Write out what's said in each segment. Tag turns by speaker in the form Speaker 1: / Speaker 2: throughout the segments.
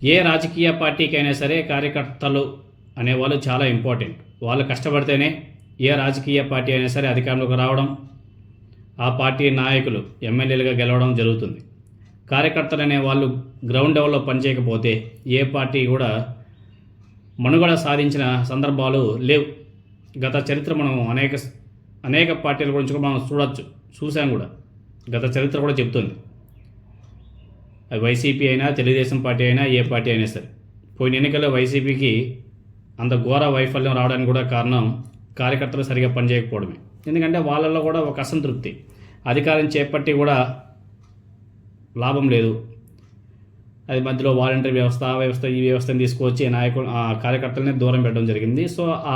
Speaker 1: ఏ రాజకీయ పార్టీకైనా సరే కార్యకర్తలు అనేవాళ్ళు చాలా ఇంపార్టెంట్. వాళ్ళు కష్టపడితేనే ఏ రాజకీయ పార్టీ అయినా సరే అధికారంలోకి రావడం, ఆ పార్టీ నాయకులు ఎమ్మెల్యేలుగా గెలవడం జరుగుతుంది. కార్యకర్తలు అనే వాళ్ళు గ్రౌండ్ లెవెల్లో పనిచేయకపోతే ఏ పార్టీ కూడా మనుగడ సాధించిన సందర్భాలు లేవు. గత చరిత్ర మనం అనేక పార్టీల గురించి కూడా మనం చూసాం కూడా. గత చరిత్ర కూడా చెప్తుంది. అది వైసీపీ అయినా, తెలుగుదేశం పార్టీ అయినా, ఏ పార్టీ అయినా సరే. పోయిన ఎన్నికల్లో వైసీపీకి అంత ఘోర వైఫల్యం రావడానికి కూడా కారణం కార్యకర్తలు సరిగా పనిచేయకపోవడమే. ఎందుకంటే వాళ్ళల్లో కూడా ఒక అసంతృప్తి, అధికారం చేపట్టి కూడా లాభం లేదు. అది మధ్యలో వాలంటీర్ వ్యవస్థ, ఆ వ్యవస్థ, ఈ వ్యవస్థను తీసుకువచ్చి ఆ కార్యకర్తలని దూరం పెట్టడం జరిగింది. సో ఆ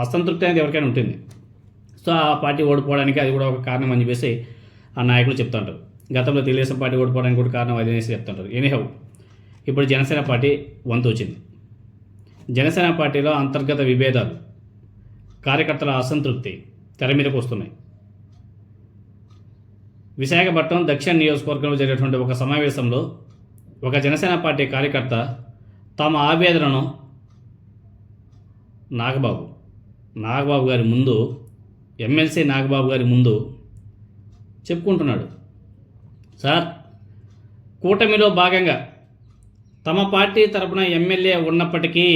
Speaker 1: అసంతృప్తి అనేది ఎవరికైనా ఉంటుంది. సో ఆ పార్టీ ఓడిపోవడానికి అది కూడా ఒక కారణం అని చెప్పేసి ఆ నాయకులు చెప్తుంటారు. గతంలో తెలుగుదేశం పార్టీ ఓడిపోవడానికి కూడా కారణం అది అనేసి చెప్తుంటారు. ఎనీహౌ, ఇప్పుడు జనసేన పార్టీ వంతు వచ్చింది. జనసేన పార్టీలో అంతర్గత విభేదాలు, కార్యకర్తల అసంతృప్తి తెర మీదకు వస్తున్నాయి. విశాఖపట్నం దక్షిణ నియోజకవర్గంలో జరిగినటువంటి ఒక సమావేశంలో ఒక జనసేన పార్టీ కార్యకర్త తమ ఆవేదనను నాగబాబు గారి ముందు, ఎమ్మెల్సీ నాగబాబు గారి ముందు చెప్పుకుంటున్నాడు. సార్, కూటమిలో భాగంగా తమ పార్టీ తరపున ఎమ్మెల్యే ఉన్నప్పటికీ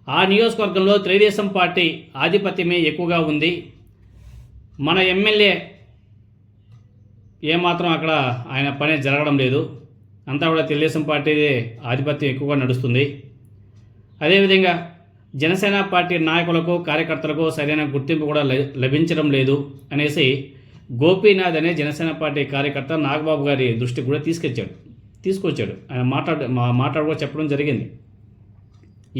Speaker 1: ఆ నియోజకవర్గంలో తెలుగుదేశం పార్టీ ఆధిపత్యమే ఎక్కువగా ఉంది. మన ఎమ్మెల్యే ఏమాత్రం అక్కడ ఆయన పని జరగడం లేదు. అంతా కూడా తెలుగుదేశం పార్టీ ఆధిపత్యం ఎక్కువగా నడుస్తుంది. అదేవిధంగా జనసేన పార్టీ నాయకులకు, కార్యకర్తలకు సరైన గుర్తింపు కూడా లభించడం లేదు అనేసి గోపీనాథ్ అనే జనసేన పార్టీ కార్యకర్త నాగబాబు గారి దృష్టికి కూడా తీసుకొచ్చాడు. ఆయన మాట్లాడుకో చెప్పడం జరిగింది.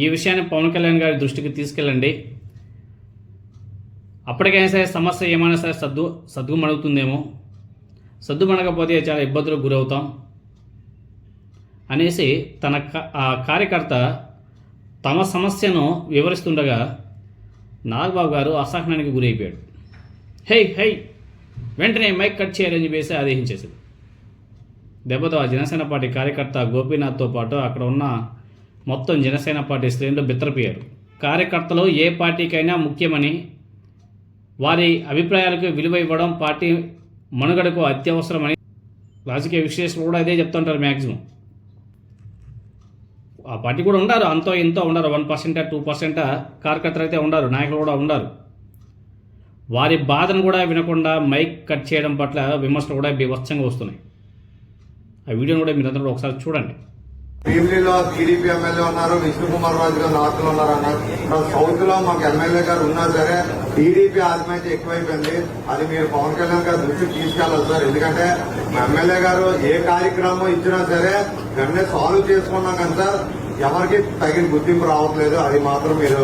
Speaker 1: ఈ విషయాన్ని పవన్ కళ్యాణ్ గారి దృష్టికి తీసుకెళ్ళండి, అప్పటికైనా సరే సమస్య ఏమైనా సరే సద్దుమణుగుతుందేమో, సద్దుమణగకపోతే చాలా ఇబ్బందులకు గురవుతాం అనేసి ఆ కార్యకర్త తమ సమస్యను వివరిస్తుండగా నాగబాబు గారు అసహనానికి గురైపోయాడు. హై వెంటనే మైక్ కట్ చేయాలని చెప్పేసి ఆదేశించేసింది. దెబ్బతో ఆ జనసేన పార్టీ కార్యకర్త గోపీనాథ్తో పాటు అక్కడ ఉన్న మొత్తం జనసేన పార్టీ శ్రేణులు బిత్తరపోయారు. కార్యకర్తలు ఏ పార్టీకైనా ముఖ్యమని, వారి అభిప్రాయాలకు విలువ ఇవ్వడం పార్టీ మనుగడకు అత్యవసరమని రాజకీయ విశ్లేషకులు కూడా అదే చెప్తుంటారు. మ్యాక్సిమం ఆ పార్టీ కూడా ఉండారు, అంతో ఇంతో ఉండరు, 1%, 2% కార్యకర్తలు అయితే ఉండరు, నాయకులు కూడా ఉండరు. వారి బాధను కూడా వినకుండా మైక్ కట్ చేయడం పట్ల విమర్శలు కూడా బీభత్సంగా వస్తున్నాయి. ఆ వీడియోని కూడా మీరందరూ కూడా ఒకసారి చూడండి.
Speaker 2: భీమిలిలో టీడీపీ ఎమ్మెల్యే ఉన్నారు, విష్ణుకుమార్ రాజు గారు నార్త్ లో ఉన్నారు అన్నారు. సౌత్ లో మాకు ఎమ్మెల్యే గారు ఉన్నారు. సరే, టీడీపీ ఆత్మహత్య ఎక్కువైపోయింది. అది మీరు పవన్ కళ్యాణ్ గారు దృష్టికి తీసుకెళ్ళాలి సార్. ఎందుకంటే మా ఎమ్మెల్యే గారు ఏ కార్యక్రమం ఇచ్చినా సరే వెంటనే సాల్వ్ చేసుకున్నాం కానీ సార్ ఎవరికి తగిన గుర్తింపు రావట్లేదు. అది మాత్రం మీరు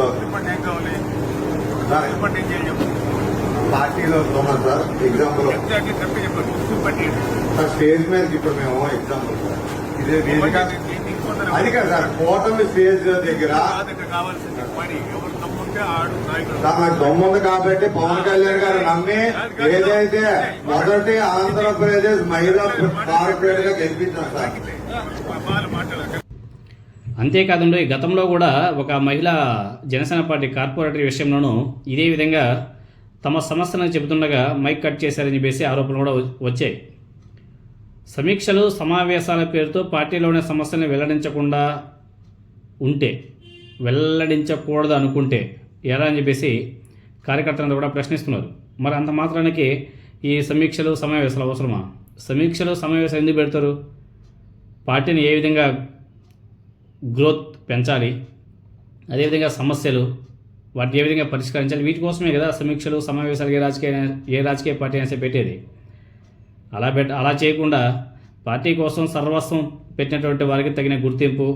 Speaker 2: పార్టీలో ఉన్నాం సార్. ఎగ్జాంపుల్ సార్, స్టేజ్ మీద ఇప్పుడు మేము ఎగ్జాంపుల్ సార్, ఇదే అది కాదు సార్, కూటమి స్టేజ్ దగ్గర నాకు దమ్ముంది కాబట్టి పవన్ కళ్యాణ్ గారు నమ్మి ఏదైతే మొదటి ఆంధ్రప్రదేశ్ మహిళా కార్పొరేట్ గా గెలిపించాం సార్.
Speaker 1: అంతేకాదండి, గతంలో కూడా ఒక మహిళా జనసేన పార్టీ కార్పొరేటర్ విషయంలోనూ ఇదే విధంగా తమ సమస్యలను చెబుతుండగా మైక్ కట్ చేశారని చెప్పేసి ఆరోపణలు కూడా వచ్చాయి. సమీక్షలు, సమావేశాల పేరుతో పార్టీలోని సమస్యలను వెల్లడించకూడదు అనుకుంటే ఎలా అని చెప్పేసి కార్యకర్తలంతా కూడా ప్రశ్నిస్తున్నారు. మరి అంత మాత్రానికి ఈ సమీక్షలు, సమావేశాలు అవసరమా? సమావేశాలు ఎందుకు పెడతారు? పార్టీని ఏ విధంగా గ్రోత్ పెంచాలి, అదేవిధంగా సమస్యలు వాటిని ఏ విధంగా పరిష్కరించాలి, వీటి కోసమే కదా సమీక్షలు, సమావేశాలు ఏ రాజకీయ పార్టీ అయినా పెట్టేది. అలా చేయకుండా పార్టీ కోసం సర్వస్వం పెట్టినటువంటి వారికి తగిన గుర్తింపు,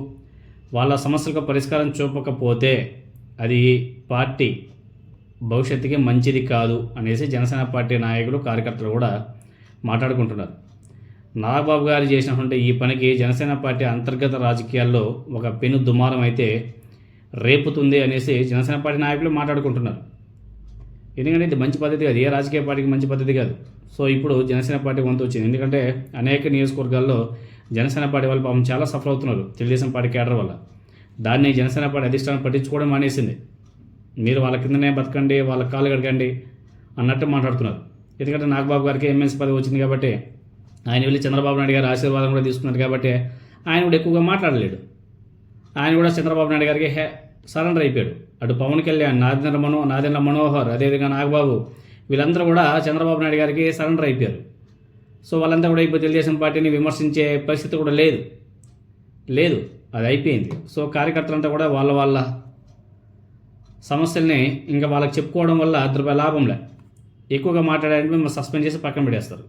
Speaker 1: వాళ్ళ సమస్యలకు పరిష్కారం చూపకపోతే అది పార్టీ భవిష్యత్తుకి మంచిది కాదు అనేసి జనసేన పార్టీ నాయకులు, కార్యకర్తలు కూడా మాట్లాడుకుంటున్నారు. నాగబాబు గారు చేసినటువంటి ఈ పనికి జనసేన పార్టీ అంతర్గత రాజకీయాల్లో ఒక పెను దుమారం అయితే రేపుతుంది అనేసి జనసేన పార్టీ నాయకులు మాట్లాడుకుంటున్నారు. ఎందుకంటే ఇది మంచి పద్ధతి కాదు, ఏ రాజకీయ పార్టీకి మంచి పద్ధతి కాదు. సో ఇప్పుడు జనసేన పార్టీ వంతు వచ్చింది. ఎందుకంటే అనేక నియోజకవర్గాల్లో జనసేన పార్టీ వాళ్ళు పాపం చాలా సఫర్ అవుతున్నారు తెలుగుదేశం పార్టీ కేడర్ వల్ల. దాన్ని జనసేన పార్టీ అధిష్టానం పట్టించుకోవడం మానేసింది. మీరు వాళ్ళ కిందనే బతకండి, వాళ్ళ కాళ్ళు గడకండి అన్నట్టు మాట్లాడుతున్నారు. ఎందుకంటే నాగబాబు గారికి ఎమ్మెల్సీ పదవి వచ్చింది కాబట్టి, ఆయన వెళ్ళి చంద్రబాబు నాయుడు గారి ఆశీర్వాదం కూడా తీసుకున్నారు కాబట్టి ఆయన కూడా ఎక్కువగా మాట్లాడలేడు. ఆయన కూడా చంద్రబాబు నాయుడు గారికి సరెండర్ అయిపోయాడు. అటు పవన్ కళ్యాణ్, నాదెండ్ల మనోహర్, అదేవిధంగా నాగబాబు, వీళ్ళందరూ కూడా చంద్రబాబు నాయుడు గారికి సరెండర్ అయిపోయారు. సో వాళ్ళంతా కూడా ఇప్పుడు తెలుగుదేశం పార్టీని విమర్శించే పరిస్థితి కూడా లేదు, అది అయిపోయింది. సో కార్యకర్తలంతా కూడా వాళ్ళ సమస్యల్ని ఇంకా వాళ్ళకి చెప్పుకోవడం వల్ల రూపాయల లాభంలే, ఎక్కువగా మాట్లాడాలంటే మిమ్మల్ని సస్పెండ్ చేసి పక్కన పెట్టేస్తారు.